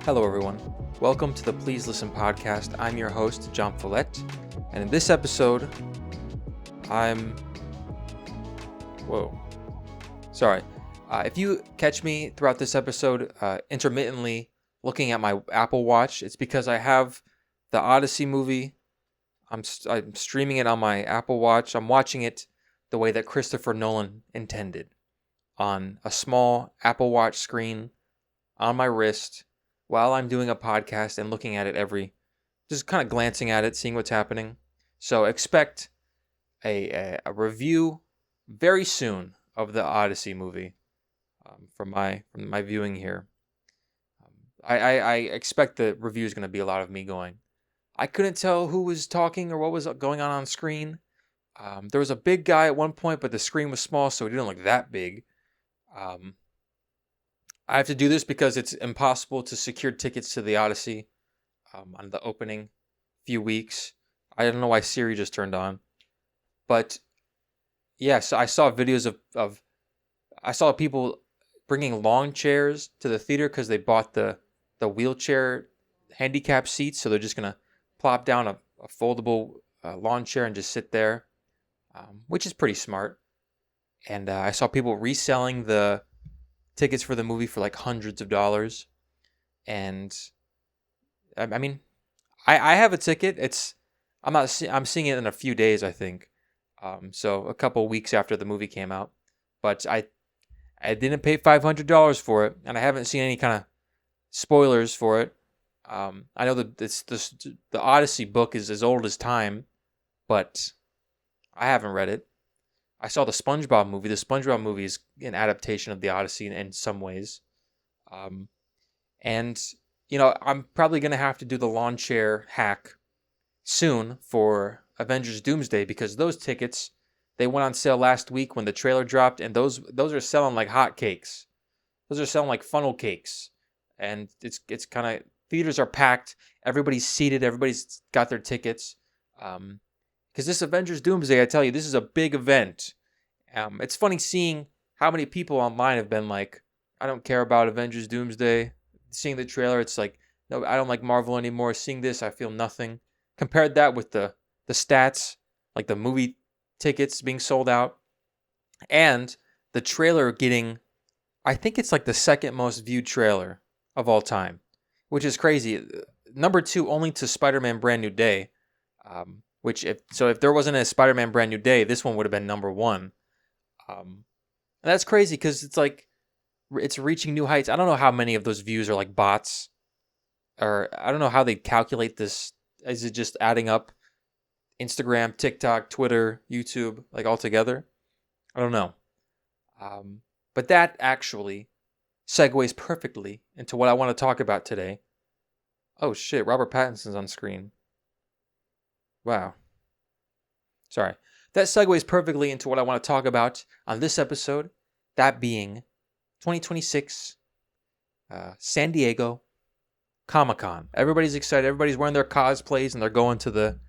Hello, everyone. Welcome to the Please Listen podcast. I'm your host, John Follett, and in this episode, if you catch me throughout this episode intermittently looking at my Apple Watch, it's because I have the Odyssey movie. I'm streaming it on my Apple Watch. I'm watching it the way that Christopher Nolan intended, on a small Apple Watch screen on my wrist while I'm doing a podcast and looking at it just kind of glancing at it, seeing what's happening. So expect a review very soon of the Odyssey movie from my viewing here. I expect the review is going to be a lot of me going, I couldn't tell who was talking or what was going on screen. There was a big guy at one point, but the screen was small, so it didn't look that big. I have to do this because it's impossible to secure tickets to the Odyssey on the opening few weeks. I don't know why Siri just turned on. But, yes, I saw videos I saw people bringing lawn chairs to the theater because they bought the wheelchair handicap seats, so they're just going to plop down a foldable lawn chair and just sit there, which is pretty smart. And I saw people reselling the tickets for the movie for like hundreds of dollars. And I mean, I have a ticket. I'm seeing it in a few days, I think. So a couple weeks after the movie came out. But I didn't pay $500 for it, and I haven't seen any kind of spoilers for it. I know that the Odyssey book is as old as time, but I haven't read it. I saw the SpongeBob movie. The SpongeBob movie is an adaptation of the Odyssey in some ways. And, I'm probably going to have to do the lawn chair hack soon for Avengers Doomsday, because those tickets, they went on sale last week when the trailer dropped, and those are selling like hotcakes. Those are selling like funnel cakes. And it's kind of, theaters are packed. Everybody's seated. Everybody's got their tickets. Because this Avengers Doomsday, I tell you, this is a big event. It's funny seeing how many people online have been like, I don't care about Avengers Doomsday. Seeing the trailer, it's like, no, I don't like Marvel anymore. Seeing this, I feel nothing. Compared that with the stats, like the movie tickets being sold out, and the trailer getting, I think it's like the second most viewed trailer of all time, which is crazy. Number 2 only to Spider-Man Brand New Day. If there wasn't a Spider-Man Brand New Day, this one would have been number 1. And that's crazy because it's like, it's reaching new heights. I don't know how many of those views are like bots, or I don't know how they calculate this. Is it just adding up Instagram, TikTok, Twitter, YouTube, like all together? I don't know. But that actually segues perfectly into what I want to talk about today. Oh shit, Robert Pattinson's on screen. Wow. Sorry. That segues perfectly into what I want to talk about on this episode, that being 2026 San Diego Comic-Con. Everybody's excited. Everybody's wearing their cosplays, and they're going to the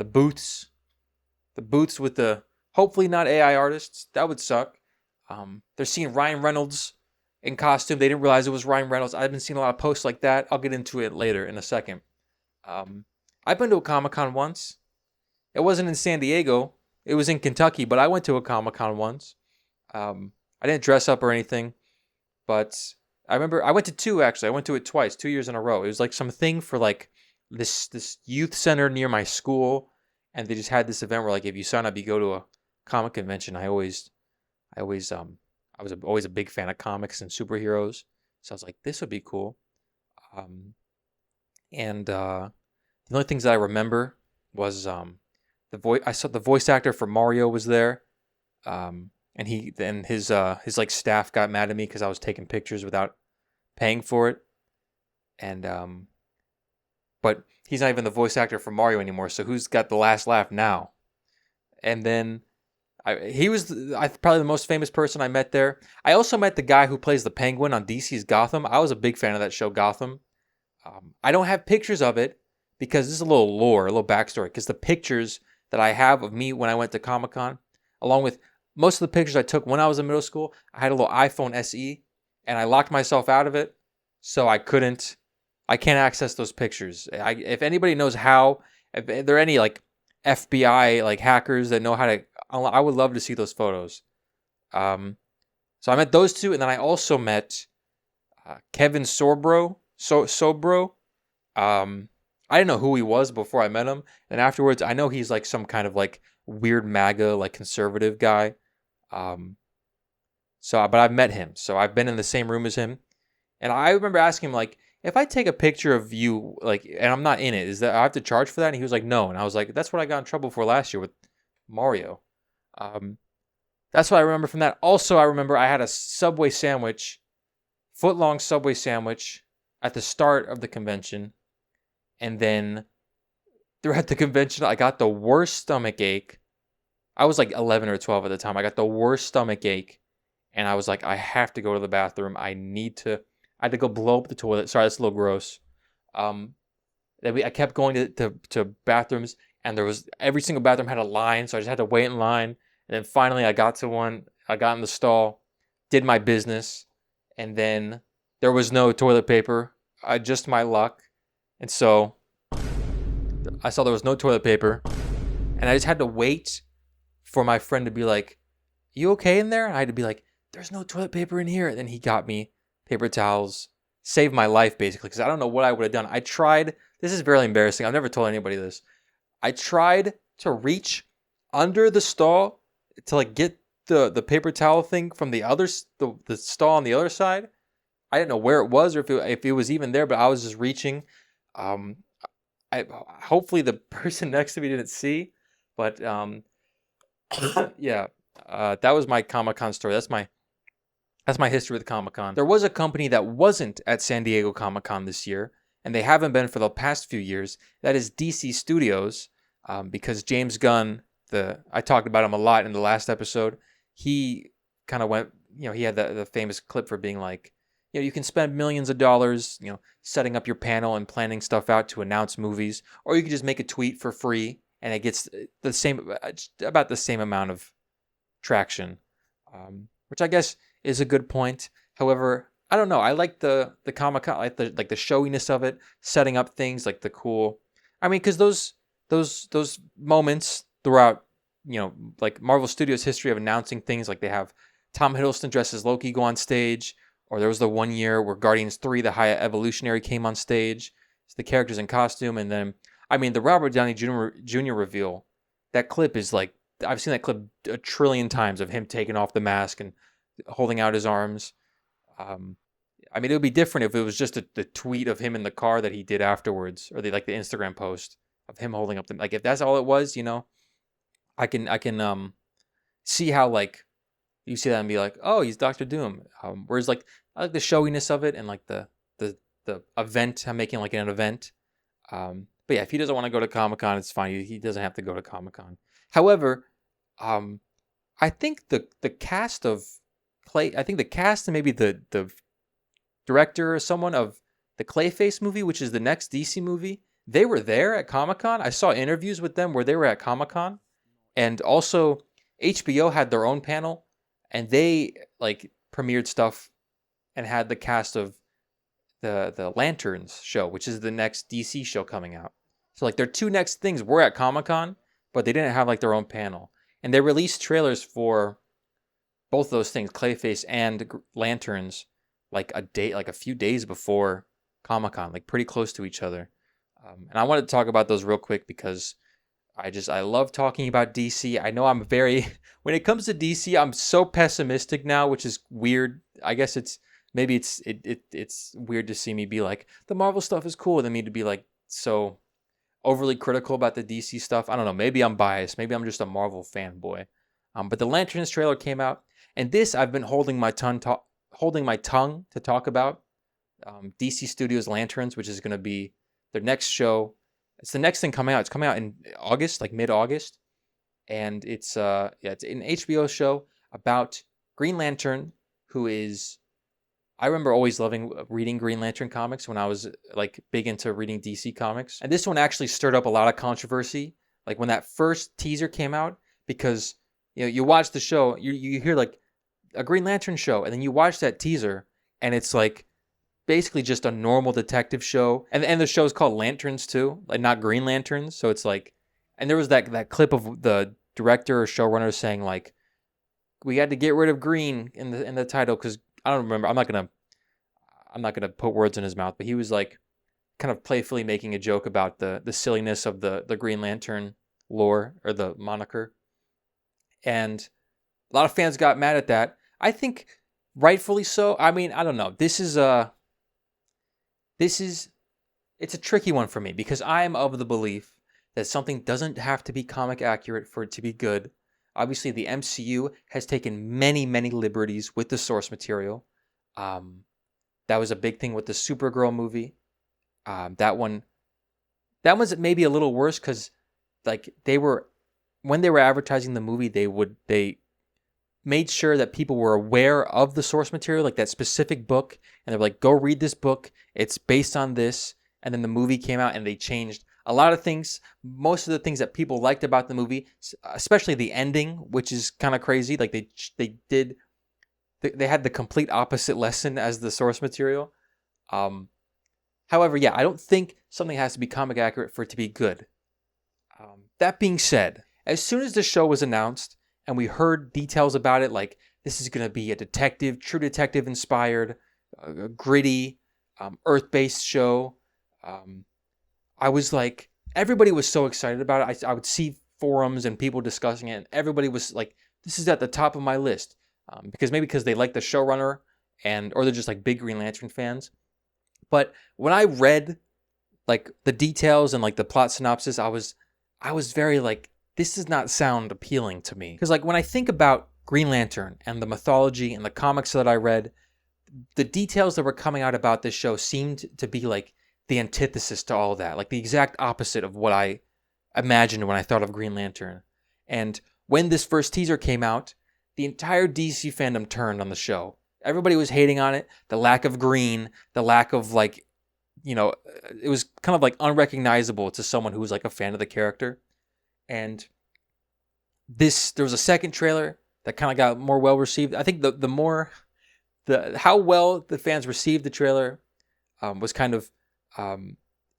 booths. The booths with the, hopefully not AI artists. That would suck. They're seeing Ryan Reynolds in costume. They didn't realize it was Ryan Reynolds. I've been seeing a lot of posts like that. I'll get into it later in a second. I've been to a Comic-Con once. It wasn't in San Diego. It was in Kentucky, but I went to a Comic-Con once. I didn't dress up or anything, but I remember I went to 2, actually. I went to it twice, 2 years in a row. It was like something for like this youth center near my school, and they just had this event where like if you sign up, you go to a comic convention. I was always a big fan of comics and superheroes, so I was like, this would be cool. The only things that I remember was I saw the voice actor for Mario was there, and his like staff got mad at me because I was taking pictures without paying for it, and but he's not even the voice actor for Mario anymore. So who's got the last laugh now? And then he was probably the most famous person I met there. I also met the guy who plays the Penguin on DC's Gotham. I was a big fan of that show, Gotham. I don't have pictures of it because this is a little lore, a little backstory. Because the pictures that I have of me when I went to Comic-Con, along with most of the pictures I took when I was in middle school, I had a little iPhone SE, and I locked myself out of it so I can't access those pictures. If anybody knows how, if there are any like FBI like hackers that know how to, I would love to see those photos. So I met those two, and then I also met Kevin Sobro. I didn't know who he was before I met him, and afterwards I know he's like some kind of like weird MAGA like conservative guy. Um, but I've met him, so I've been in the same room as him, and I remember asking him like, if I take a picture of you like, and I'm not in it, is that I have to charge for that? And he was like, no, and I was like, that's what I got in trouble for last year with Mario. Um, that's what I remember from that. Also, I remember I had a Subway sandwich, foot-long Subway sandwich at the start of the convention. And then throughout the convention, I got the worst stomach ache. I was like 11 or 12 at the time. I got the worst stomach ache. And I was like, I have to go to the bathroom. I had to go blow up the toilet. Sorry, that's a little gross. I kept going to bathrooms. And there was, every single bathroom had a line. So I just had to wait in line. And then finally I got to one. I got in the stall, did my business. And then there was no toilet paper. Just my luck. And so I saw there was no toilet paper. And I just had to wait for my friend to be like, you okay in there? And I had to be like, there's no toilet paper in here. And then he got me paper towels. Saved my life, basically, because I don't know what I would have done. I tried. This is very embarrassing. I've never told anybody this. I tried to reach under the stall to like get the paper towel thing from the stall on the other side. I didn't know where it was or if it was even there, but I was just reaching. Hopefully the person next to me didn't see, but yeah, that was my Comic-Con story. That's my history with Comic-Con. There was a company that wasn't at San Diego Comic-Con this year, and they haven't been for the past few years. That is DC Studios, because James Gunn, I talked about him a lot in the last episode. He kind of went, he had the famous clip for being like, you can spend millions of dollars, setting up your panel and planning stuff out to announce movies, or you can just make a tweet for free and it gets about the same amount of traction, which I guess is a good point. However, I don't know. I like the Comic-Con, I like the showiness of it, setting up things like the cool. I mean, because those moments throughout, like Marvel Studios' history of announcing things, like they have Tom Hiddleston dressed as Loki go on stage. Or there was the one year where Guardians 3, the High Evolutionary, came on stage. It's the characters in costume. And then, the Robert Downey Jr. reveal, that clip is like, I've seen that clip a trillion times of him taking off the mask and holding out his arms. It would be different if it was just the tweet of him in the car that he did afterwards, or the Instagram post of him holding up the, if that's all it was, I can see how you see that and be like, oh, he's Doctor Doom. Whereas I like the showiness of it and like the event. I'm making like an event. But yeah, if he doesn't want to go to Comic-Con, it's fine. He doesn't have to go to Comic-Con. However, I think the cast and maybe the director or someone of the Clayface movie, which is the next DC movie, they were there at Comic-Con. I saw interviews with them where they were at Comic-Con. And also HBO had their own panel. And they premiered stuff and had the cast of the Lanterns show, which is the next DC show coming out. So their two next things were at Comic-Con, but they didn't have their own panel. And they released trailers for both those things, Clayface and Lanterns, a few days before Comic-Con, pretty close to each other. And I wanted to talk about those real quick because I love talking about DC. I know when it comes to DC, I'm so pessimistic now, which is weird. I guess it's weird to see me be like, the Marvel stuff is cool, and then me to be so overly critical about the DC stuff. I don't know. Maybe I'm biased. Maybe I'm just a Marvel fanboy. But the Lanterns trailer came out, and this I've been holding my tongue to talk about. DC Studios Lanterns, which is going to be their next show. It's the next thing coming out. It's coming out in August, mid-August. And it's an HBO show about Green Lantern, who is, I remember always loving reading Green Lantern comics when I was big into reading DC comics. And this one actually stirred up a lot of controversy. When that first teaser came out, because you watch the show, you hear a Green Lantern show, and then you watch that teaser, and it's basically just a normal detective show. And the show's called Lanterns too, like not Green Lanterns. So it's like, and there was that clip of the director or showrunner saying like, we had to get rid of green in the title because I don't remember. I'm not gonna put words in his mouth, but he was like kind of playfully making a joke about the silliness of the Green Lantern lore or the moniker. And a lot of fans got mad at that. I think rightfully so. I mean, I don't know. It's a tricky one for me because I am of the belief that something doesn't have to be comic accurate for it to be good. Obviously, the MCU has taken many, many liberties with the source material. That was a big thing with the Supergirl movie. That one's maybe a little worse because like when they were advertising the movie, they made sure that people were aware of the source material, like that specific book, and they're like, go read this book. It's based on this. And then the movie came out and they changed a lot of things. Most of the things that people liked about the movie, especially the ending, which is kind of crazy. Like they had the complete opposite lesson as the source material. However, yeah, I don't think something has to be comic accurate for it to be good. That being said, as soon as the show was announced and we heard details about it, like this is going to be a true detective inspired, gritty, Earth-based show, I was like, everybody was so excited about it. I would see forums and people discussing it, and everybody was like, this is at the top of my list. Because they like the showrunner or they're just like big Green Lantern fans. But when I read like the details and like the plot synopsis, I was very like, this does not sound appealing to me. Because like when I think about Green Lantern and the mythology and the comics that I read, the details that were coming out about this show seemed to be like the antithesis to all that, like the exact opposite of what I imagined when I thought of Green Lantern. And when this first teaser came out, the entire DC fandom turned on the show. Everybody was hating on it. The lack of green, the lack of like, it was kind of like unrecognizable to someone who was like a fan of the character. And there was a second trailer that kind of got more well received. I think how well the fans received the trailer was kind of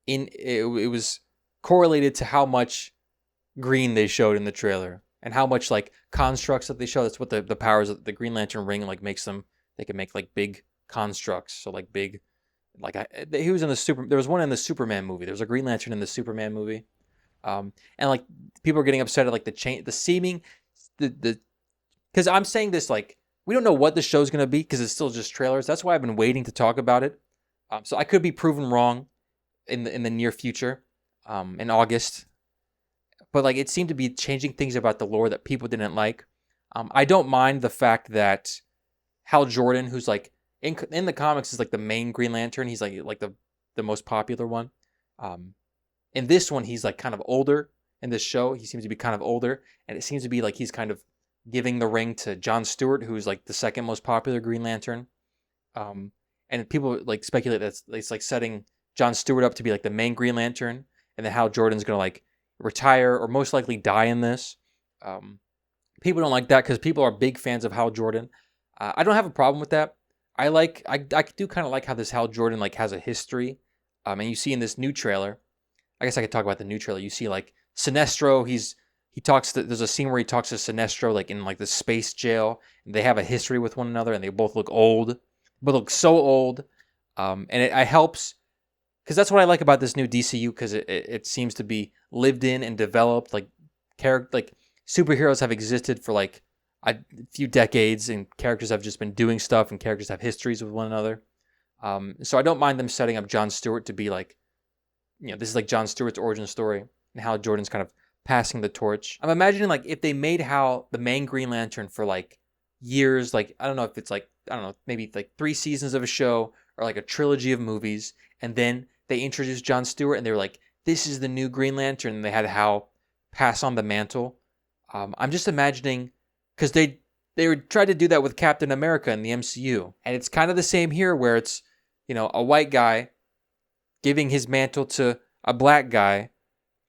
it was correlated to how much green they showed in the trailer and how much like constructs that they show. That's what the powers of the Green Lantern ring like makes them. They can make like big constructs. So like big, like he was in there was one in the Superman movie. There was a Green Lantern in the Superman movie. And like people are getting upset at like because I'm saying this like we don't know what the show's gonna be because it's still just trailers. That's why I've been waiting to talk about it. So I could be proven wrong in the near future, in August. But like it seemed to be changing things about the lore that people didn't like. I don't mind the fact that Hal Jordan, who's like in the comics is like the main Green Lantern. He's like the most popular one. In this one, he's like kind of older. In this show, he seems to be kind of older, and it seems to be like he's kind of giving the ring to John Stewart, who's like the second most popular Green Lantern. And people like speculate that it's like setting John Stewart up to be like the main Green Lantern, and then Hal Jordan's gonna like retire or most likely die in this. People don't like that because people are big fans of Hal Jordan. I don't have a problem with that. I do kind of like how this Hal Jordan like has a history. And you see in this new trailer, I guess I could talk about the new trailer. You see like Sinestro, there's a scene where he talks to Sinestro like in like the space jail, and they have a history with one another, and they both look old, but look so old. And it helps because that's what I like about this new DCU because it seems to be lived in and developed. Like superheroes have existed for like a few decades, and characters have just been doing stuff, and characters have histories with one another. So I don't mind them setting up John Stewart to be like, this is like John Stewart's origin story, and Hal Jordan's kind of passing the torch. I'm imagining like if they made Hal the main Green Lantern for like years, like I don't know if it's like maybe like 3 seasons of a show or like a trilogy of movies, and then they introduced John Stewart and they were like, this is the new Green Lantern, and they had Hal pass on the mantle. I'm just imagining because they tried to do that with Captain America in the MCU, and it's kind of the same here where it's a white guy giving his mantle to a black guy,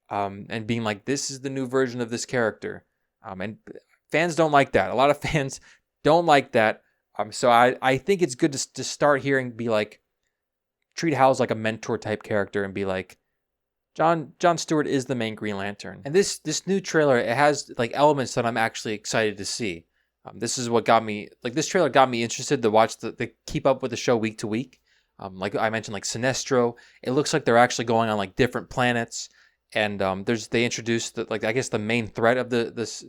and being like, this is the new version of this character. And fans don't like that. A lot of fans don't like that. So I think it's good to start hearing, be like, treat Hal as like a mentor type character and be like, John Stewart is the main Green Lantern. And this new trailer, it has like elements that I'm actually excited to see. This is what got me, like this trailer got me interested to watch the keep up with the show week to week. Like I mentioned, like Sinestro, it looks like they're actually going on like different planets. And they introduced I guess the main threat of this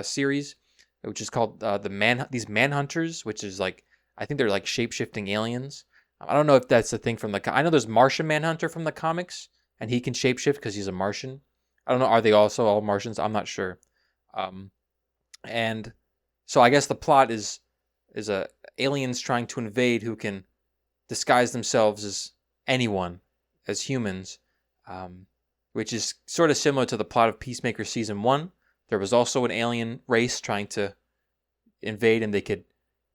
series, which is called these manhunters, which is like, I think they're like shape-shifting aliens. I don't know if that's the thing from I know there's Martian Manhunter from the comics, and he can shapeshift because he's a Martian. I don't know, are they also all Martians? I'm not sure. And so I guess the plot is aliens trying to invade who can disguise themselves as anyone, as humans, which is sort of similar to the plot of Peacemaker Season 1. There was also an alien race trying to invade, and they could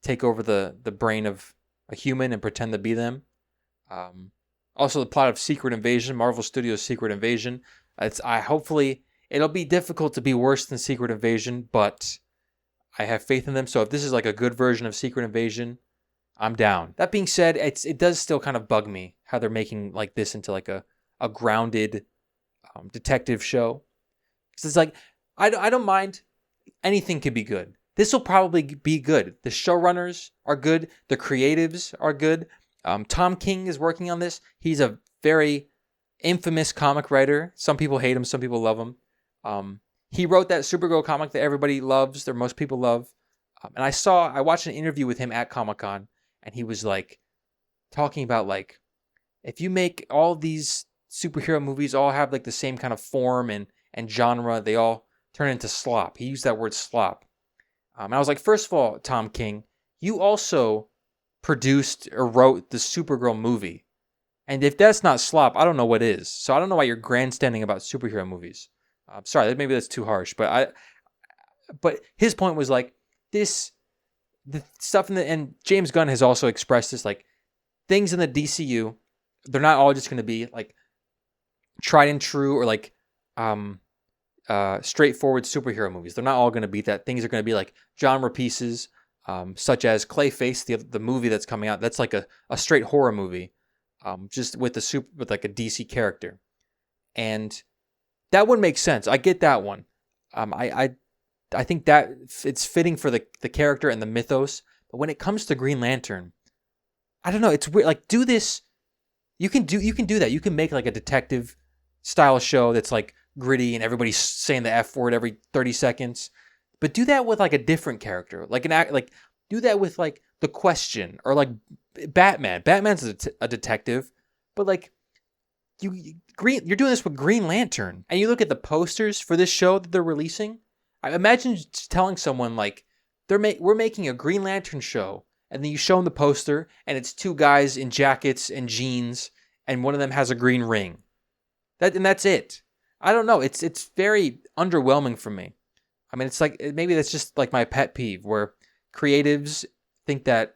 take over the brain of a human and pretend to be them. Also, the plot of Secret Invasion, Marvel Studios' Secret Invasion. Hopefully, it'll be difficult to be worse than Secret Invasion, but I have faith in them. So if this is like a good version of Secret Invasion, I'm down. That being said, it does still kind of bug me how they're making like this into like a grounded detective show. Because it's like, I don't mind. Anything could be good. This will probably be good. The showrunners are good. The creatives are good. Tom King is working on this. He's a very infamous comic writer. Some people hate him. Some people love him. He wrote that Supergirl comic that everybody loves, that most people love. And I watched an interview with him at Comic-Con, and he was like talking about like, if you make all these superhero movies all have like the same kind of form and genre, they all turn into slop. He used that word slop. And I was like, first of all, Tom King, you also produced or wrote the Supergirl movie. And if that's not slop, I don't know what is. So I don't know why you're grandstanding about superhero movies. Sorry, maybe that's too harsh. But his point was like, the stuff and James Gunn has also expressed this, like, things in the DCU, they're not all just going to be like tried and true or like straightforward superhero movies. They're not all going to be that. Things are going to be like genre pieces, such as Clayface, the movie that's coming out. That's like a straight horror movie, just with like a DC character, and that would make sense. I get that one. I think that it's fitting for the character and the mythos. But when it comes to Green Lantern, I don't know. It's weird. Like, do this. You can do that. You can make like a detective style show that's like gritty and everybody's saying the F word every 30 seconds. But do that with like a different character, like do that with like The Question or like Batman. Batman's a detective, but like you're doing this with Green Lantern, and you look at the posters for this show that they're releasing. I imagine just telling someone like we're making a Green Lantern show, and then you show them the poster, and it's two guys in jackets and jeans, and one of them has a green ring. That's it. I don't know. It's very underwhelming for me. I mean, it's like, maybe that's just like my pet peeve, where creatives think that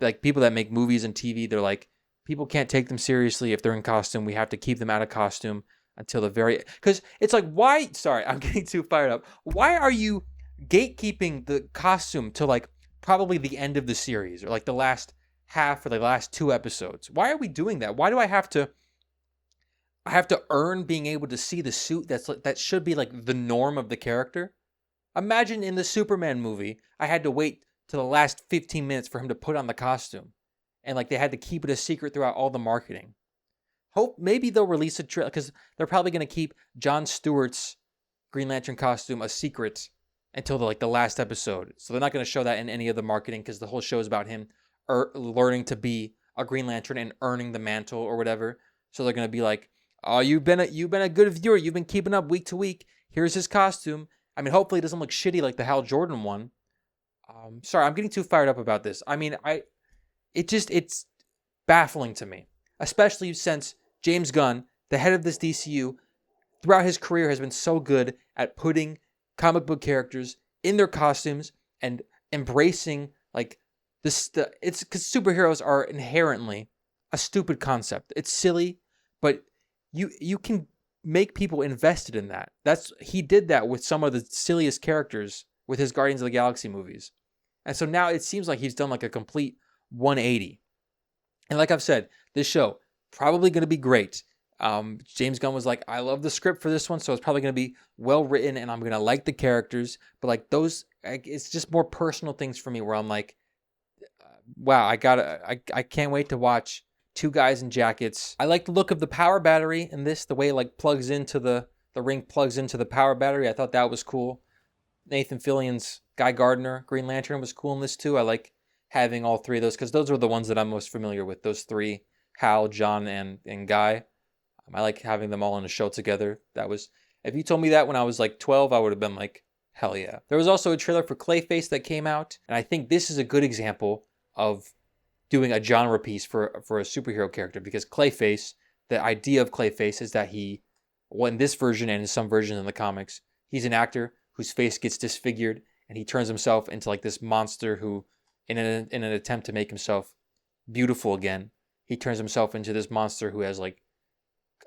like people that make movies and TV, they're like, people can't take them seriously if they're in costume. We have to keep them out of costume until the very, because it's like, why? Sorry, I'm getting too fired up. Why are you gatekeeping the costume to like probably the end of the series, or like the last half or the last 2 episodes? Why are we doing that? Why do I have to earn being able to see the suit that should be like the norm of the character? Imagine in the Superman movie, I had to wait to the last 15 minutes for him to put on the costume. And like they had to keep it a secret throughout all the marketing. Hope maybe they'll release a trailer, because they're probably going to keep Jon Stewart's Green Lantern costume a secret until the last episode. So they're not going to show that in any of the marketing, because the whole show is about him learning to be a Green Lantern and earning the mantle or whatever. So they're going to be like, oh, you've been a good viewer. You've been keeping up week to week. Here's his costume. I mean, hopefully it doesn't look shitty like the Hal Jordan one. Sorry, I'm getting too fired up about this. I mean, it's baffling to me, especially since James Gunn, the head of this DCU, throughout his career has been so good at putting comic book characters in their costumes and embracing like this. It's because superheroes are inherently a stupid concept. It's silly, but you can make people invested in that. He did that with some of the silliest characters with his Guardians of the Galaxy movies. And so now it seems like he's done like a complete 180. And like I've said, this show probably going to be great. James Gunn was like, I love the script for this one, so it's probably going to be well written, and I'm going to like the characters. But like those, it's just more personal things for me where I'm like, wow, I can't wait to watch two guys in jackets. I like the look of the power battery in this, the way it like plugs into the ring plugs into the power battery. I thought that was cool. Nathan Fillion's Guy Gardner Green Lantern was cool in this too. I like having all three of those because those are the ones that I'm most familiar with. Those three, Hal, John, and Guy. I like having them all in a show together. That was, if you told me that when I was like 12, I would have been like, hell yeah. There was also a trailer for Clayface that came out, and I think this is a good example of doing a genre piece for a superhero character, because Clayface, the idea of Clayface is that he, well, in this version and in some versions in the comics, he's an actor whose face gets disfigured, and he turns himself into like this monster who, in an attempt to make himself beautiful again, he turns himself into this monster who has like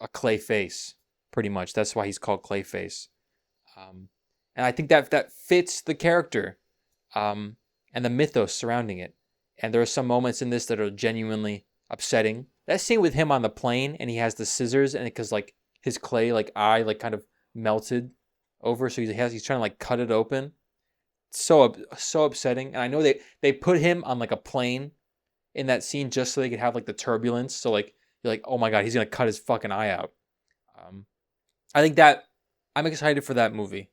a clay face, pretty much. That's why he's called Clayface. And I think that fits the character and the mythos surrounding it. And there are some moments in this that are genuinely upsetting. That scene with him on the plane and he has the scissors, and because like his clay like eye like kind of melted over, so he's trying to like cut it open. So upsetting. And I know they put him on like a plane in that scene just so they could have like the turbulence. So like you're like, oh my god, he's gonna cut his fucking eye out. I think that I'm excited for that movie.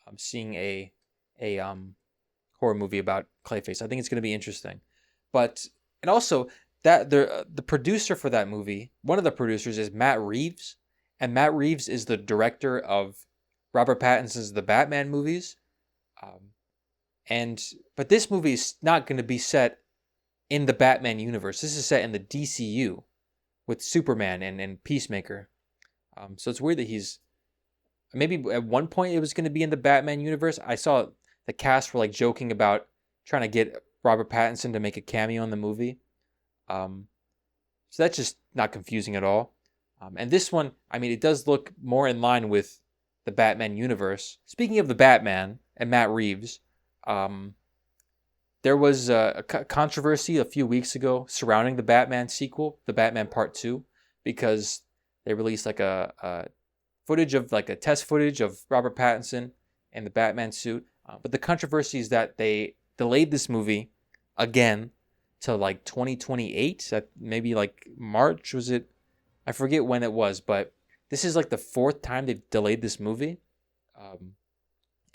I'm seeing a horror movie about Clayface. I think it's gonna be interesting. But and also that the producer for that movie, one of the producers is Matt Reeves, and Matt Reeves is the director of Robert Pattinson's The Batman movies. But this movie is not going to be set in the Batman universe. This is set in the DCU with Superman and Peacemaker. So it's weird that he's, maybe at one point it was going to be in the Batman universe. I saw the cast were like joking about trying to get Robert Pattinson to make a cameo in the movie. So that's just not confusing at all. And this one, I mean, it does look more in line with the Batman universe. Speaking of the Batman and Matt Reeves, there was a controversy a few weeks ago surrounding the Batman sequel, the Batman Part 2, because they released like a footage of like a test footage of Robert Pattinson in the Batman suit. But the controversy is that they delayed this movie again to like 2028, maybe like March, was it? I forget when it was, but this is like the fourth time they've delayed this movie.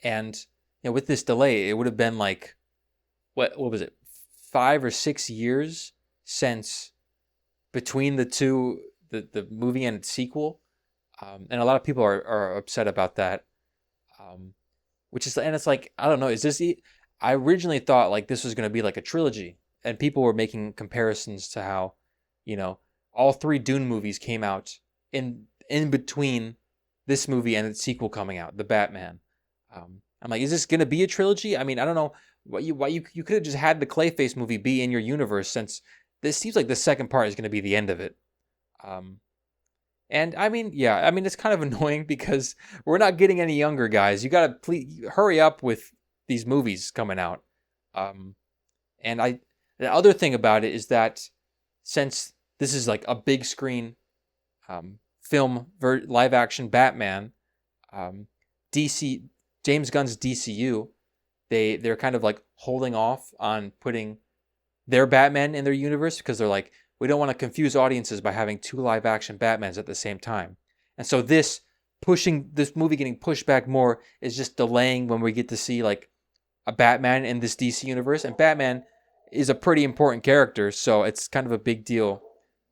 And you know, with this delay, it would have been like, what was it, 5 or 6 years since between the two, the movie and its sequel. And a lot of people are upset about that. Which is, and it's like, I don't know, is this, I originally thought like this was going to be like a trilogy, and people were making comparisons to how, you know, all 3 Dune movies came out in between this movie and its sequel coming out, The Batman. I'm like, is this going to be a trilogy? I mean, I don't know why you could have just had the Clayface movie be in your universe, since this seems like the second part is going to be the end of it. And I mean, yeah, I mean, it's kind of annoying because we're not getting any younger, guys. You got to please hurry up with these movies coming out. And the other thing about it is that since this is like a big screen film live action Batman, DC, James Gunn's DCU, they're kind of like holding off on putting their Batman in their universe because they're like, we don't want to confuse audiences by having 2 live action Batmans at the same time. And so this movie getting pushed back more is just delaying when we get to see like a Batman in this DC universe. And Batman is a pretty important character, so it's kind of a big deal.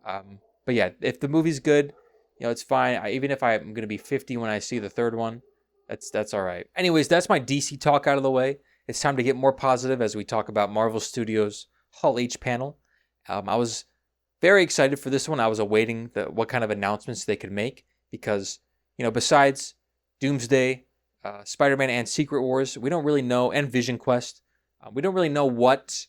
But yeah, if the movie's good, you know, it's fine. Even if I'm going to be 50 when I see the third one, that's all right. Anyways, that's my DC talk out of the way. It's time to get more positive as we talk about Marvel Studios' Hall H panel. I was very excited for this one. I was awaiting what kind of announcements they could make because, you know, besides Doomsday, Spider-Man, and Secret Wars, we don't really know, and Vision Quest, we don't really know what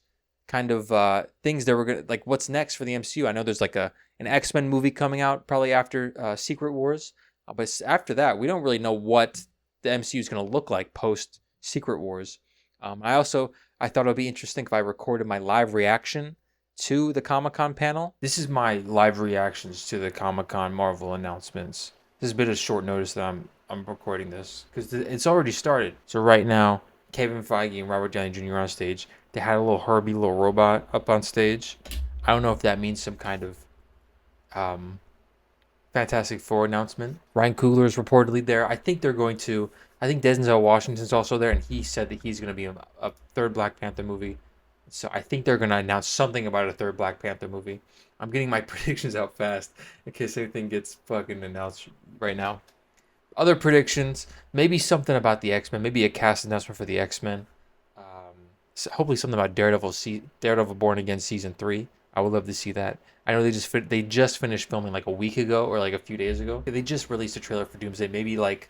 kind of things they were gonna, like, what's next for the MCU. I know there's like an X-Men movie coming out probably after Secret Wars, but after that, we don't really know what the MCU is going to look like post Secret Wars. I thought it would be interesting if I recorded my live reaction to the Comic-Con panel. This is my live reactions to the Comic-Con Marvel announcements. This is a bit of short notice that I'm recording this because it's already started. So right now, Kevin Feige and Robert Downey Jr. on stage. They had a little Herbie, little robot up on stage. I don't know if that means some kind of um, Fantastic Four announcement. Ryan Coogler is reportedly there. I think they're going to. I think Denzel Washington's also there, and he said that he's going to be a third Black Panther movie. So I think they're going to announce something about a third Black Panther movie. I'm getting my predictions out fast in case anything gets fucking announced right now. Other predictions, maybe something about the X-Men, maybe a cast announcement for the X-Men. So hopefully something about Daredevil Born Again season 3. I would love to see that. I know they just finished filming like a week ago or like a few days ago. They just released a trailer for Doomsday. Maybe like,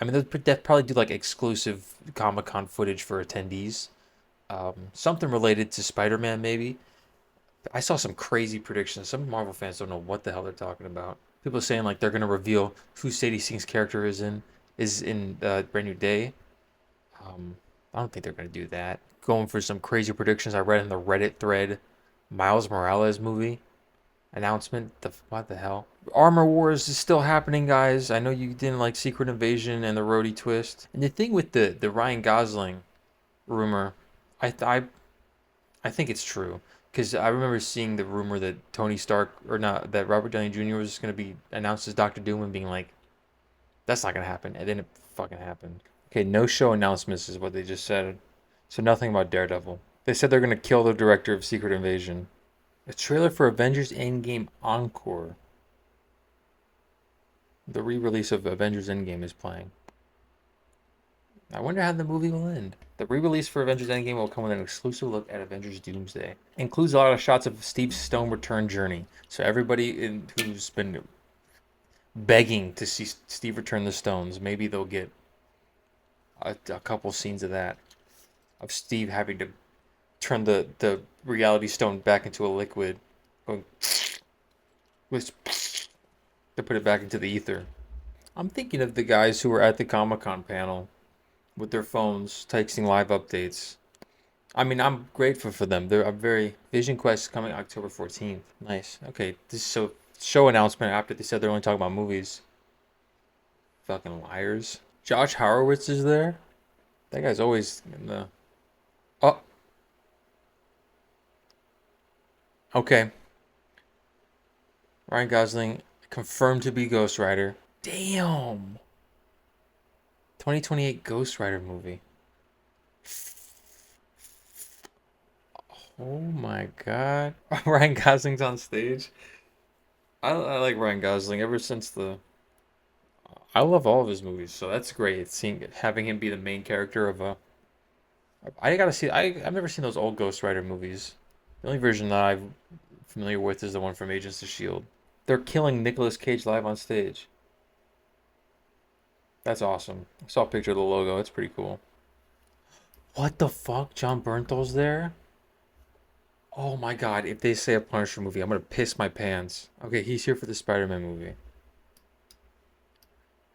I mean, they'll probably do like exclusive Comic-Con footage for attendees. Something related to Spider-Man maybe. I saw some crazy predictions. Some Marvel fans don't know what the hell they're talking about. People saying like they're gonna reveal who Sadie Sink's character is in Brand New Day. I don't think they're gonna do that. Going for some crazy predictions I read in the Reddit thread. Miles Morales movie announcement. What the hell? Armor Wars is still happening, guys. I know you didn't like Secret Invasion and the Rhodey twist. And the thing with the Ryan Gosling rumor, I I I think it's true because I remember seeing the rumor that Tony Stark or not that Robert Downey Jr. was going to be announced as Doctor Doom and being like, that's not going to happen, and then it fucking happened. Okay, no show announcements is what they just said, so nothing about Daredevil. They said they're going to kill the director of Secret Invasion. A trailer for Avengers Endgame Encore. The re-release of Avengers Endgame is playing. I wonder how the movie will end. The re-release for Avengers Endgame will come with an exclusive look at Avengers Doomsday. Includes a lot of shots of Steve's stone return journey. So everybody who's been begging to see Steve return the stones, maybe they'll get a couple scenes of that. Of Steve having to turn the reality stone back into a liquid. Going to put it back into the ether. I'm thinking of the guys who were at the Comic-Con panel with their phones texting live updates. I mean, I'm grateful for them. They're a very Vision Quest coming October 14th. Nice. Okay, this is so show announcement after they said they're only talking about movies. Fucking liars. Josh Horowitz is there. That guy's always in the. Oh. Okay. Ryan Gosling confirmed to be Ghost Rider. Damn. 2028 Ghost Rider movie. Oh my god. Ryan Gosling's on stage. I like Ryan Gosling ever since the. I love all of his movies, so that's great. Having him be the main character of a. I gotta see. I've never seen those old Ghost Rider movies. The only version that I'm familiar with is the one from Agents of Shield. They're killing Nicolas Cage live on stage. That's awesome. I saw a picture of the logo. It's pretty cool. What the fuck? John Bernthal's there? Oh my god, if they say a Punisher movie, I'm gonna piss my pants. Okay, he's here for the Spider-Man movie.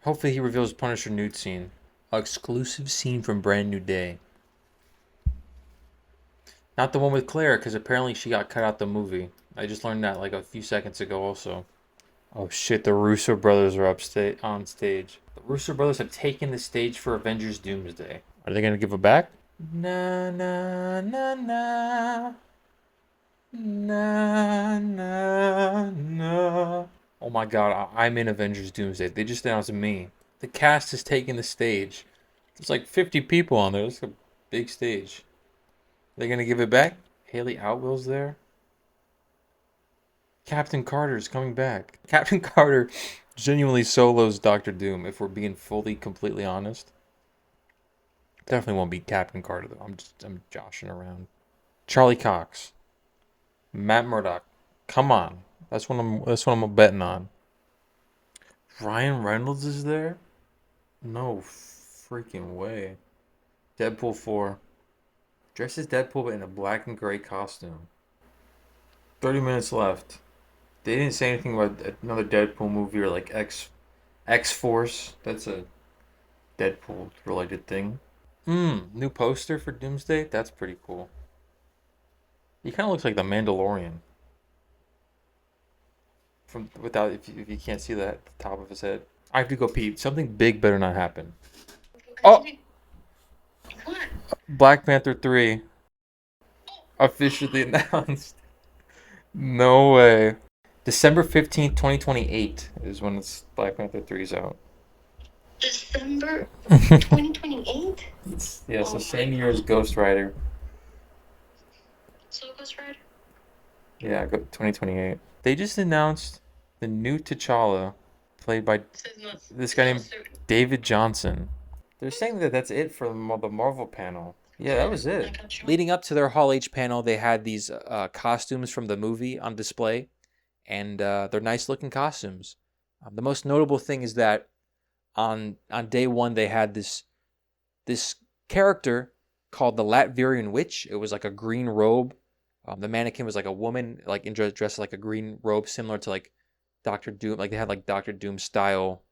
Hopefully he reveals Punisher nude scene. Exclusive scene from Brand New Day. Not the one with Claire, because apparently she got cut out the movie. I just learned that like a few seconds ago also. Oh shit, the Russo brothers are on stage. The Russo brothers have taken the stage for Avengers Doomsday. Are they gonna give it back? Na na na na. Na na na. Oh my god, I'm in Avengers Doomsday. They just announced me. The cast is taking the stage. There's like 50 people on there. It's a big stage. They gonna give it back? Haley Outwill's there. Captain Carter's coming back. Captain Carter genuinely solos Doctor Doom, if we're being fully, completely honest. Definitely won't be Captain Carter though. I'm joshing around. Charlie Cox. Matt Murdock. Come on. That's what I'm betting on. Ryan Reynolds is there? No freaking way. Deadpool 4. Dressed as Deadpool but in a black and gray costume. 30 minutes left. They didn't say anything about another Deadpool movie or like X-Force. That's a Deadpool related thing. New poster for Doomsday? That's pretty cool. He kind of looks like the Mandalorian from without if you can't see that at the top of his head. I have to go pee. Something big better not happen. Oh, What? Black Panther 3 officially announced. No way. December 15th, 2028 is when it's Black Panther 3 is out. December 2028? Yeah, so Oh same my year as god. Ghost Rider. So Ghost Rider? Yeah, 2028. They just announced the new T'Challa, played by this guy No, named sir. David Johnson. They're saying that that's it for the Marvel panel. Yeah, that was I it. got you. Leading up to their Hall H panel, they had these costumes from the movie on display, and they're nice looking costumes. The most notable thing is that on day one they had this character called the Latverian Witch. It was like a green robe. The mannequin was like a woman, like dressed like a green robe, similar to like Doctor Doom. Like they had like Doctor Doom style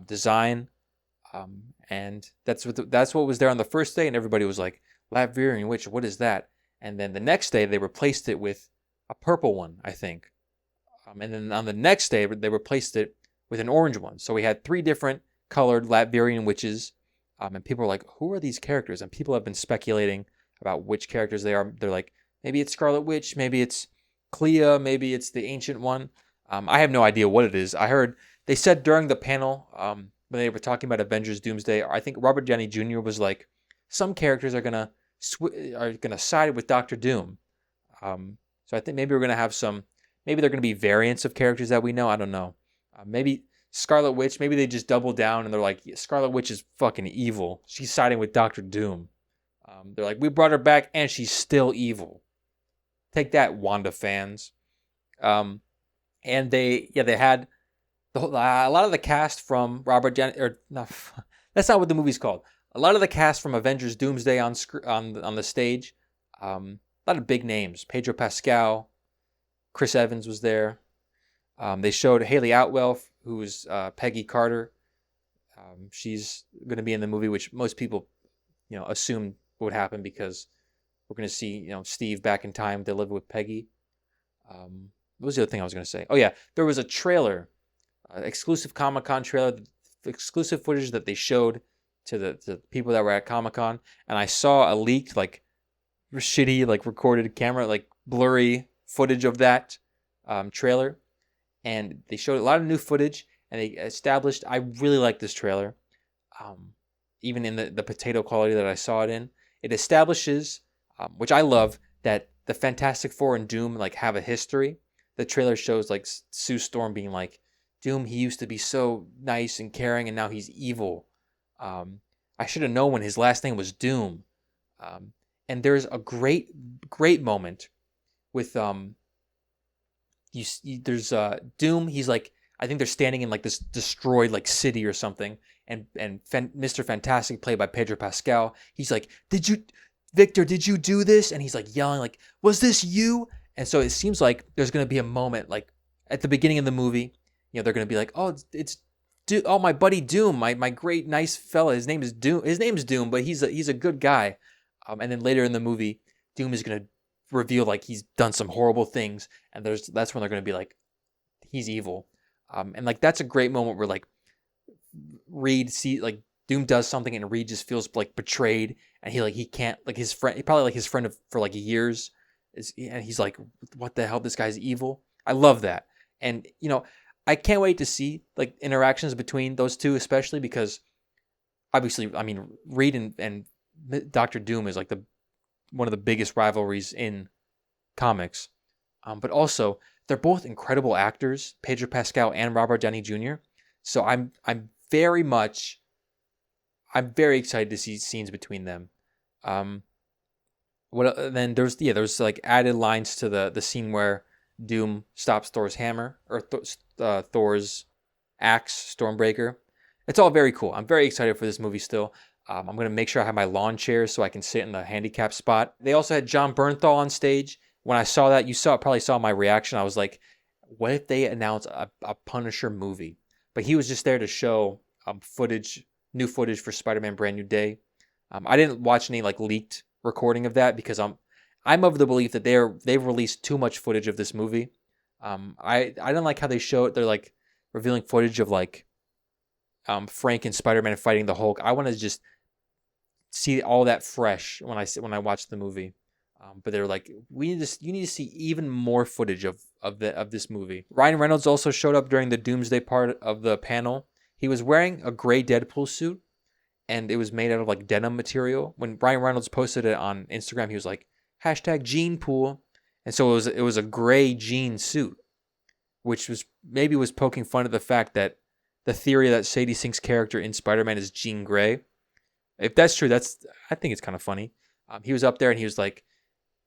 design, and that's what was there on the first day, and everybody was like, Latverian Witch, what is that? And then the next day they replaced it with a purple one, I think. And then on the next day they replaced it with an orange one. So we had three different colored Latverian witches, and people were like, "Who are these characters?" And people have been speculating about which characters they are. They're like, maybe it's Scarlet Witch, maybe it's Clea, maybe it's the Ancient One. I have no idea what it is. I heard they said during the panel when they were talking about Avengers Doomsday, I think Robert Downey Jr. was like, some characters are gonna side with Doctor Doom. So I think maybe we're gonna have some. Maybe they're gonna be variants of characters that we know. I don't know. Maybe Scarlet Witch. Maybe they just double down and they're like, yeah, Scarlet Witch is fucking evil. She's siding with Doctor Doom. They're like, we brought her back and she's still evil. Take that, Wanda fans. Um, and they had a lot of the cast from Robert Downey, or no, that's not what the movie's called. A lot of the cast from Avengers Doomsday on the stage. A lot of big names. Pedro Pascal, Chris Evans was there. They showed Haley Atwell, who's Peggy Carter. She's going to be in the movie, which most people, assumed would happen because we're going to see, Steve back in time to live with Peggy. What was the other thing I was going to say? Oh yeah, there was a trailer, exclusive Comic Con trailer, exclusive footage that they showed to the people that were at Comic Con, and I saw a leaked like shitty like recorded camera like blurry footage of that trailer, and they showed a lot of new footage, and they established I really like this trailer, even in the potato quality that I saw it in. It establishes, which I love, that the Fantastic Four and Doom like have a history. The trailer shows like Sue Storm being like, Doom, he used to be so nice and caring, and now he's evil. I should have known when his last name was Doom. And there's a great moment with there's Doom. He's like, I think they're standing in like this destroyed like city or something, and Mr. Fantastic, played by Pedro Pascal, he's like, Victor, did you do this? And he's like yelling like, was this you? And so it seems like there's gonna be a moment like at the beginning of the movie, they're gonna be like, oh, oh, my buddy Doom, my great nice fella. His name is Doom. His name's Doom, but he's a good guy. And then later in the movie, Doom is gonna reveal like he's done some horrible things, and that's when they're gonna be like, he's evil. And like that's a great moment where like Reed like Doom does something and Reed just feels like betrayed, and he can't, like his friend, he probably like his friend for like years, and he's like, what the hell, this guy's evil. I love that, and I can't wait to see like interactions between those two, especially because obviously, I mean, Reed and Doctor Doom is like one of the biggest rivalries in comics. But also, they're both incredible actors, Pedro Pascal and Robert Downey Jr. So I'm very excited to see scenes between them. Um, then there's like added lines to the scene where Doom stops Thor's hammer, or Thor's axe, Stormbreaker. It's all very cool. I'm very excited for this movie still. I'm going to make sure I have my lawn chairs so I can sit in the handicap spot. They also had John Bernthal on stage. When I saw that, probably saw my reaction. I was like, what if they announce a Punisher movie? But he was just there to show new footage for Spider-Man Brand New Day. I didn't watch any like leaked recording of that because I'm of the belief that they've released too much footage of this movie. I don't like how they show it. They're like revealing footage of like Frank and Spider-Man fighting the Hulk. I want to just see all that fresh when I watch the movie. But they're like, you need to see even more footage of this movie. Ryan Reynolds also showed up during the Doomsday part of the panel. He was wearing a gray Deadpool suit, and it was made out of like denim material. When Ryan Reynolds posted it on Instagram, he was like, #JeanPool. And so it was a gray jean suit, which was poking fun at the fact that the theory that Sadie Sink's character in Spider-Man is Jean Grey. If that's true, I think it's kind of funny. He was up there and he was like,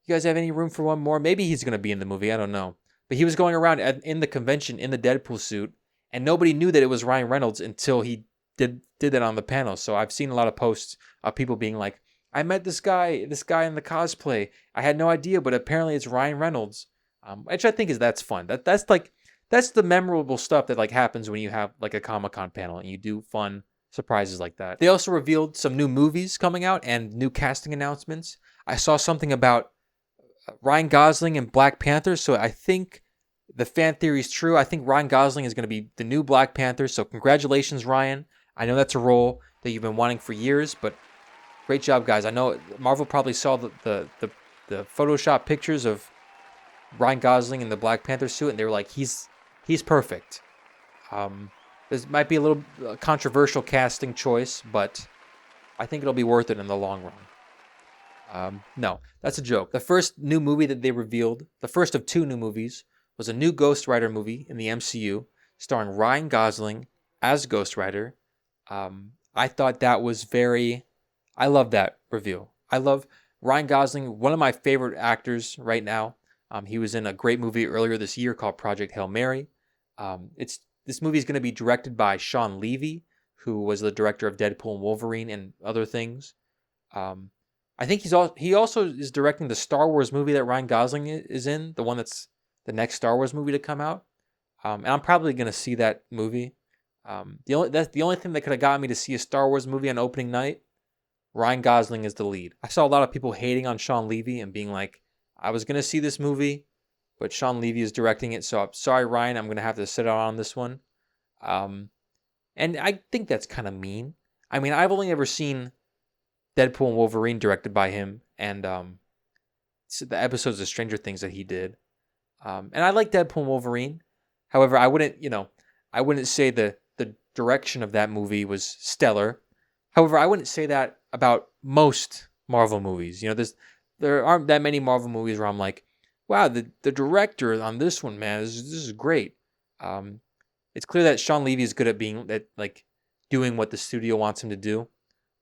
"You guys have any room for one more?" Maybe he's going to be in the movie. I don't know. But he was going around in the convention in the Deadpool suit, and nobody knew that it was Ryan Reynolds until he did that on the panel. So I've seen a lot of posts of people being like, "I met this guy in the cosplay. I had no idea, but apparently it's Ryan Reynolds." Which I think that's fun. That's the memorable stuff that like happens when you have like a Comic-Con panel and you do fun surprises like that. They also revealed some new movies coming out and new casting announcements. I saw something about Ryan Gosling and Black Panther, so I think the fan theory is true. I think Ryan Gosling is going to be the new Black Panther, so congratulations, Ryan. I know that's a role that you've been wanting for years, but great job, guys. I know Marvel probably saw the Photoshop pictures of Ryan Gosling in the Black Panther suit, and they were like, he's perfect. This might be a little controversial casting choice, but I think it'll be worth it in the long run. No, that's a joke. The first new movie that they revealed, the first of two new movies, was a new Ghost Rider movie in the MCU, starring Ryan Gosling as Ghost Rider. I thought that was I love that reveal. I love Ryan Gosling, one of my favorite actors right now. He was in a great movie earlier this year called Project Hail Mary. This movie is going to be directed by Sean Levy, who was the director of Deadpool and Wolverine and other things. I think he also is directing the Star Wars movie that Ryan Gosling is in, the one that's the next Star Wars movie to come out. And I'm probably going to see that movie. That's the only thing that could have got me to see a Star Wars movie on opening night. Ryan Gosling is the lead. I saw a lot of people hating on Sean Levy and being like, I was going to see this movie, but Sean Levy is directing it, so I'm sorry, Ryan, I'm going to have to sit out on this one. And I think that's kind of mean. I mean, I've only ever seen Deadpool and Wolverine directed by him, and the episodes of Stranger Things that he did. And I like Deadpool and Wolverine. However, I wouldn't say the direction of that movie was stellar. However, I wouldn't say that about most Marvel movies. There aren't that many Marvel movies where I'm like, wow, the director on this one, man, this is great. It's clear that Sean Levy is good at doing what the studio wants him to do.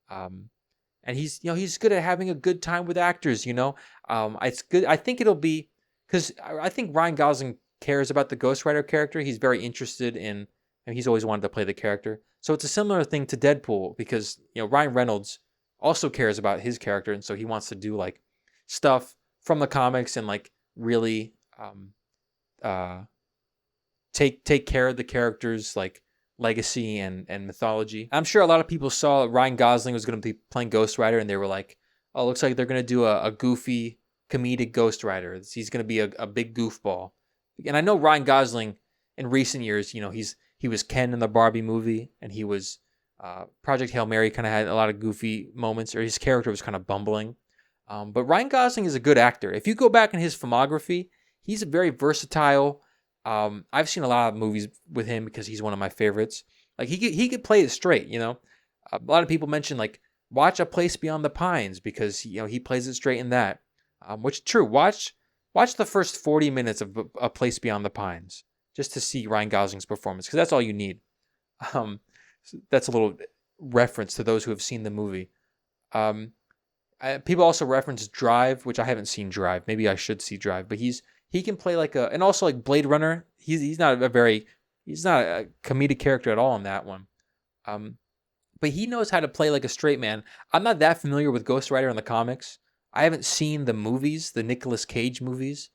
And he's good at having a good time with actors, It's good. I think it'll be, because I think Ryan Gosling cares about the Ghost Rider character. He's very interested in, and he's always wanted to play the character. So it's a similar thing to Deadpool, because, Ryan Reynolds also cares about his character, and so he wants to do like stuff from the comics and like really take care of the character's like legacy and mythology. I'm sure a lot of people saw Ryan Gosling was going to be playing Ghost Rider, and they were like, oh, looks like they're going to do a goofy comedic Ghost Rider. He's going to be a big goofball. And I know Ryan Gosling in recent years, he was Ken in the Barbie movie, and he was Project Hail Mary kind of had a lot of goofy moments, or his character was kind of bumbling. But Ryan Gosling is a good actor. If you go back in his filmography, he's a very versatile. I've seen a lot of movies with him because he's one of my favorites. Like he could play it straight, A lot of people mention like watch A Place Beyond the Pines because he plays it straight in that. Which is true. Watch the first 40 minutes of A Place Beyond the Pines just to see Ryan Gosling's performance, because that's all you need. That's a little reference to those who have seen the movie. People also reference Drive, which I haven't seen Drive. Maybe I should see Drive, but he can play and also like Blade Runner. He's not a comedic character at all in that one. But he knows how to play like a straight man. I'm not that familiar with Ghost Rider in the comics. I haven't seen the movies, the Nicolas Cage movies.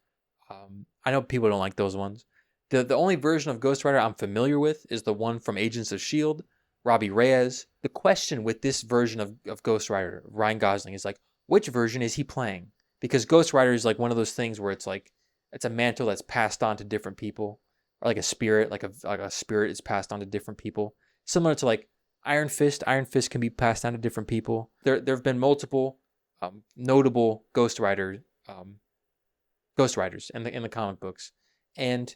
I know people don't like those ones. The only version of Ghost Rider I'm familiar with is the one from Agents of S.H.I.E.L.D., Robbie Reyes. The question with this version of Ghost Rider, Ryan Gosling, is like, which version is he playing? because Ghost Rider is like one of those things where it's like it's a mantle that's passed on to different people, or like a spirit, like a spirit is passed on to different people, similar to like Iron Fist. Iron Fist can be passed on to different people. There have been multiple notable Ghost Riders in the comic books, and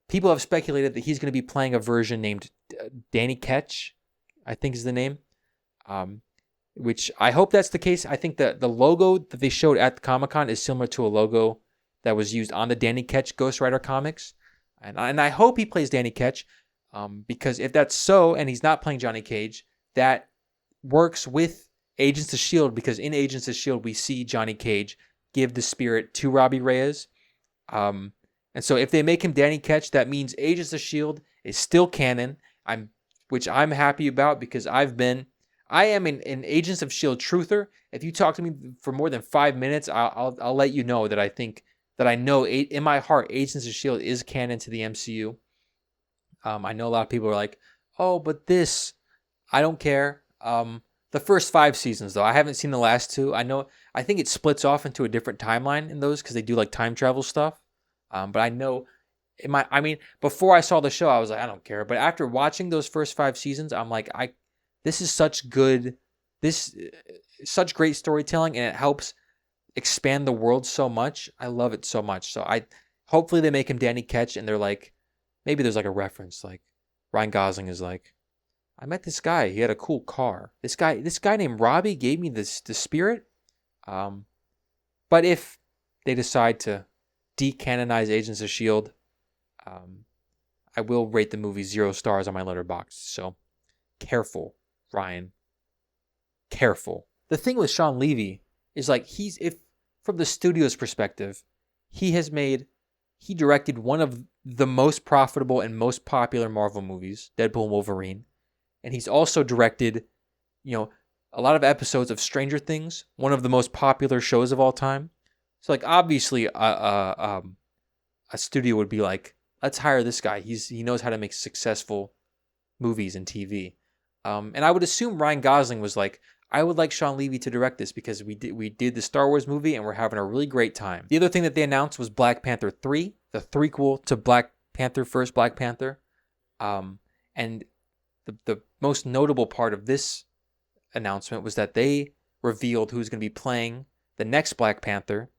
people have speculated that he's going to be playing a version named Danny Ketch, I think is the name. Which I hope that's the case. I think that the logo that they showed at the Comic-Con is similar to a logo that was used on the Danny Ketch Ghost Rider comics. And I hope he plays Danny Ketch, because if that's so and he's not playing Johnny Cage, that works with Agents of S.H.I.E.L.D. because in Agents of S.H.I.E.L.D. we see Johnny Cage give the spirit to Robbie Reyes. And so if they make him Danny Ketch, that means Agents of S.H.I.E.L.D. is still canon, which I'm happy about because I am an Agents of S.H.I.E.L.D. truther. If you talk to me for more than 5 minutes, I'll let you know that I know in my heart Agents of S.H.I.E.L.D. is canon to the MCU. I know a lot of people are like, oh, but this, I don't care. The first 5 seasons, though, I haven't seen the last 2. I think it splits off into a different timeline in those because they do like time travel stuff. But I know before I saw the show, I was like, I don't care. But after watching those first 5 seasons, I'm like, this is such great storytelling, and it helps expand the world so much. I love it so much. So hopefully they make him Danny Ketch, and they're like, maybe there's like a reference, like Ryan Gosling is like, I met this guy. He had a cool car. This guy named Robbie gave me the spirit. But if they decide to decanonize Agents of S.H.I.E.L.D., I will rate the movie 0 stars on my letterbox. So careful, Ryan. Careful. The thing with Sean Levy is like if from the studio's perspective, he directed one of the most profitable and most popular Marvel movies, Deadpool and Wolverine. And he's also directed, a lot of episodes of Stranger Things, one of the most popular shows of all time. So, like, obviously, a studio would be like, let's hire this guy. He knows how to make successful movies and TV. And I would assume Ryan Gosling was like, I would like Sean Levy to direct this because we did the Star Wars movie and we're having a really great time. The other thing that they announced was Black Panther 3, the threequel to Black Panther, first Black Panther. And the most notable part of this announcement was that they revealed who's going to be playing the next Black Panther,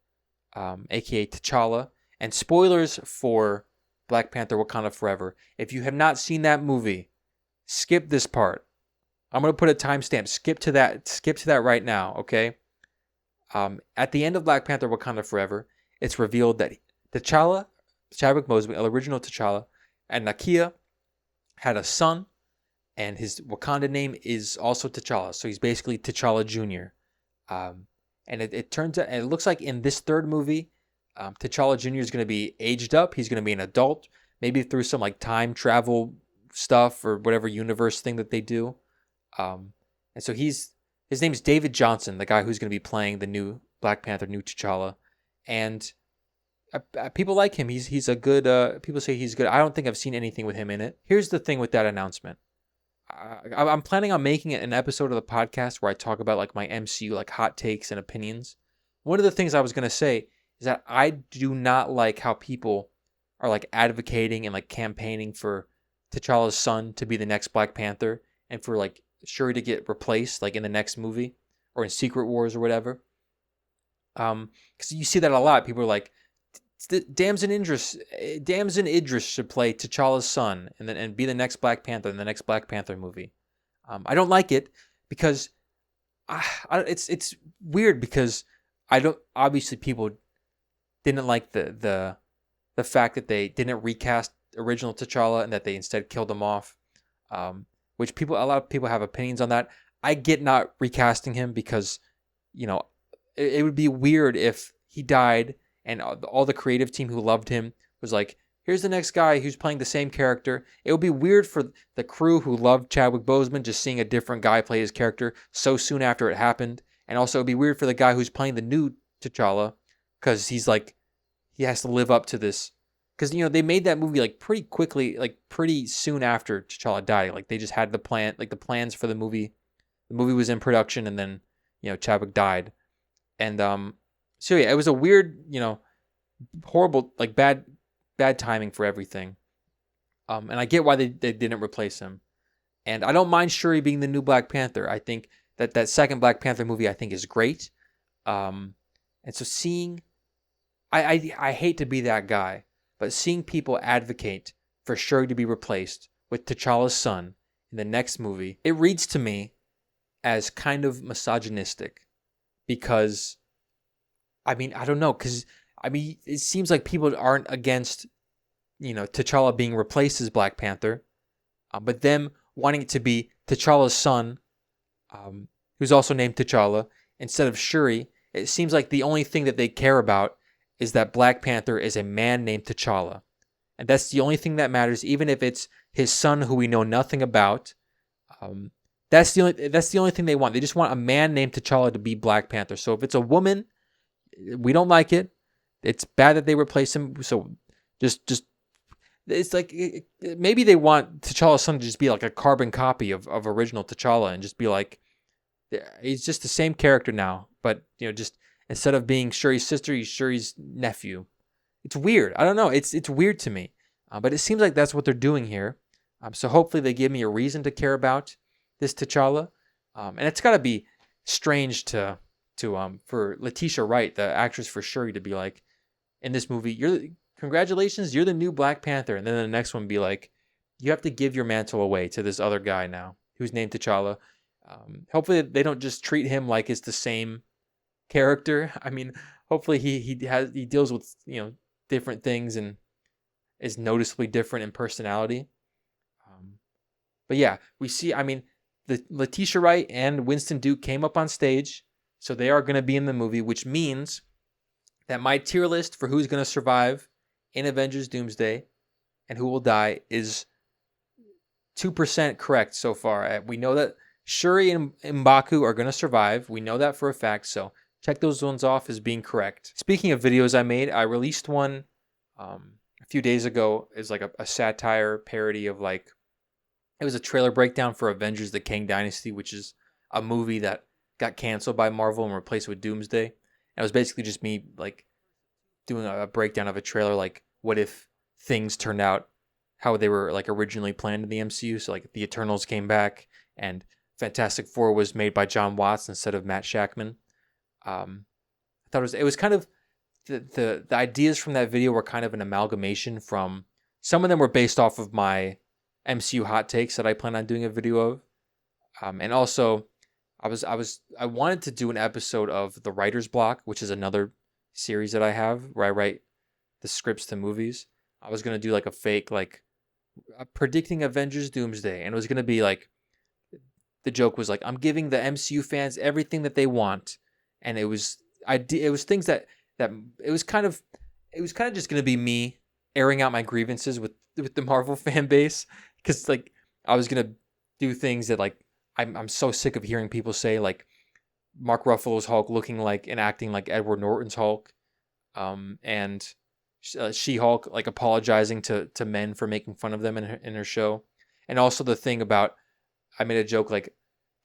aka T'Challa. And spoilers for Black Panther Wakanda Forever. If you have not seen that movie, skip this part. I'm going to put a timestamp. Skip to that right now, okay? At the end of Black Panther Wakanda Forever, it's revealed that T'Challa, Chadwick Boseman, original T'Challa, and Nakia had a son, and his Wakanda name is also T'Challa. So he's basically T'Challa Jr. And it turns out, and it looks like in this third movie, T'Challa Jr. is going to be aged up. He's going to be an adult, maybe through some like time travel stuff or whatever universe thing that they do. And so his name's David Johnson, the guy who's going to be playing the new Black Panther, new T'Challa. And people like him. He's a good, people say he's good. I don't think I've seen anything with him in it. Here's the thing with that announcement. I'm planning on making it an episode of the podcast where I talk about like my MCU, like hot takes and opinions. One of the things I was going to say is that I do not like how people are like advocating and like campaigning for T'Challa's son to be the next Black Panther and for like Shuri to get replaced like in the next movie or in Secret Wars or whatever. Because you see that a lot. People are like, Damson Idris should play T'Challa's son and be the next Black Panther in the next Black Panther movie. I don't like it because it's weird because obviously people didn't like the fact that they didn't recast original T'Challa and that they instead killed him off. Which a lot of people have opinions on that. I get not recasting him because, it would be weird if he died and all the creative team who loved him was like, here's the next guy who's playing the same character. It would be weird for the crew who loved Chadwick Boseman just seeing a different guy play his character so soon after it happened. And also it'd be weird for the guy who's playing the new T'Challa because he's like, he has to live up to this. Because, they made that movie like pretty quickly, like pretty soon after T'Challa died. Like they just had the plans for the movie. The movie was in production and then, Chadwick died. And So yeah, it was a weird, horrible, like bad timing for everything. And I get why they didn't replace him. And I don't mind Shuri being the new Black Panther. I think that second Black Panther movie I think is great. Um, and so seeing, I hate to be that guy, but seeing people advocate for Shuri to be replaced with T'Challa's son in the next movie, it reads to me as kind of misogynistic because, I mean, I don't know, because, I mean, it seems like people aren't against, T'Challa being replaced as Black Panther, but them wanting it to be T'Challa's son, who's also named T'Challa, instead of Shuri. It seems like the only thing that they care about is that Black Panther is a man named T'Challa. And that's the only thing that matters, even if it's his son who we know nothing about. That's the only thing they want. They just want a man named T'Challa to be Black Panther. So if it's a woman, we don't like it. It's bad that they replace him. So just it's like maybe they want T'Challa's son to just be like a carbon copy of original T'Challa and just be like, he's just the same character now, but just instead of being Shuri's sister, he's Shuri's nephew. It's weird. I don't know. It's weird to me, but it seems like that's what they're doing here. So hopefully they give me a reason to care about this T'Challa, and it's got to be strange to for Letitia Wright, the actress for Shuri, to be like in this movie, congratulations, you're the new Black Panther, and then the next one be like, you have to give your mantle away to this other guy now who's named T'Challa. Hopefully they don't just treat him like it's the same character. I mean, hopefully he deals with different things and is noticeably different in personality. But yeah, we see. I mean, the Letitia Wright and Winston Duke came up on stage, so they are going to be in the movie, which means that my tier list for who's going to survive in Avengers Doomsday and who will die is 2% correct so far. We know that Shuri and M'Baku are going to survive. We know that for a fact, so check those ones off as being correct. Speaking of videos I made, I released one a few days ago. It's like a satire parody of it was a trailer breakdown for Avengers the Kang Dynasty, which is a movie that got canceled by Marvel and replaced with Doomsday. And it was basically just me doing a breakdown of a trailer, like what if things turned out how they were originally planned in the MCU. So the Eternals came back and Fantastic Four was made by John Watts instead of Matt Shackman. I thought it was kind of the ideas from that video were kind of an amalgamation from, some of them were based off of my MCU hot takes that I plan on doing a video of, and also I wanted to do an episode of The Writer's Block, which is another series that I have where I write the scripts to movies. I was gonna do a fake predicting Avengers Doomsday, and it was gonna be the joke was I'm giving the MCU fans everything that they want, and it was things that it was kind of just gonna be me airing out my grievances with the Marvel fan base, because I was gonna do things that I'm so sick of hearing people say, Mark Ruffalo's Hulk looking like and acting like Edward Norton's Hulk, and She-Hulk apologizing to men for making fun of them in her show, and also the thing about, I made a joke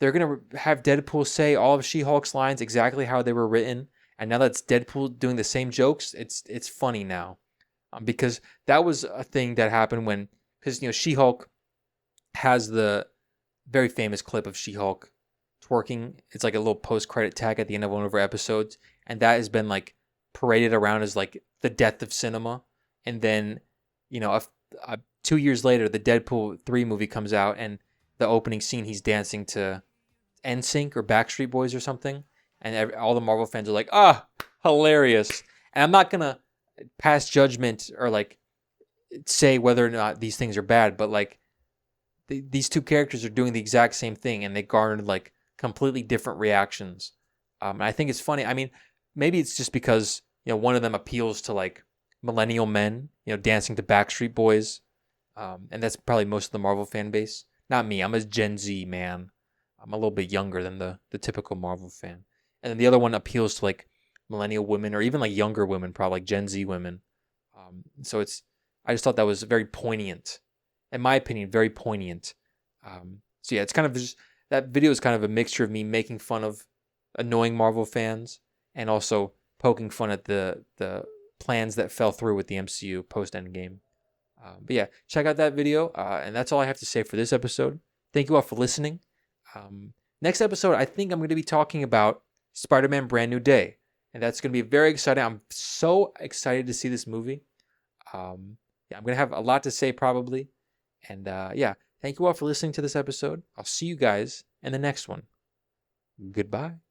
they're gonna have Deadpool say all of She-Hulk's lines exactly how they were written, and now that's Deadpool doing the same jokes. It's funny now, because that was a thing that happened because She-Hulk has the very famous clip of She-Hulk twerking. It's a little post-credit tag at the end of one of her episodes, and that has been paraded around as the death of cinema. And then 2 years later, the Deadpool 3 movie comes out, and the opening scene, he's dancing to NSYNC or Backstreet Boys or something, and all the Marvel fans are hilarious. And I'm not gonna pass judgment or say whether or not these things are bad, but these two characters are doing the exact same thing, and they garnered completely different reactions. And I think it's funny. I mean, maybe it's just because one of them appeals to millennial men, dancing to Backstreet Boys, and that's probably most of the Marvel fan base. Not me. I'm a Gen Z man. I'm a little bit younger than the typical Marvel fan. And then the other one appeals to millennial women, or even younger women, probably Gen Z women. So I just thought that was very poignant, in my opinion, very poignant. So yeah, it's kind of just, that video is kind of a mixture of me making fun of annoying Marvel fans and also poking fun at the plans that fell through with the MCU post Endgame. But yeah, check out that video, and that's all I have to say for this episode. Thank you all for listening. Next episode, I think I'm going to be talking about Spider-Man Brand New Day, and that's going to be very exciting. I'm so excited to see this movie. Yeah, I'm going to have a lot to say probably. And yeah, thank you all for listening to this episode. I'll see you guys in the next one. Goodbye.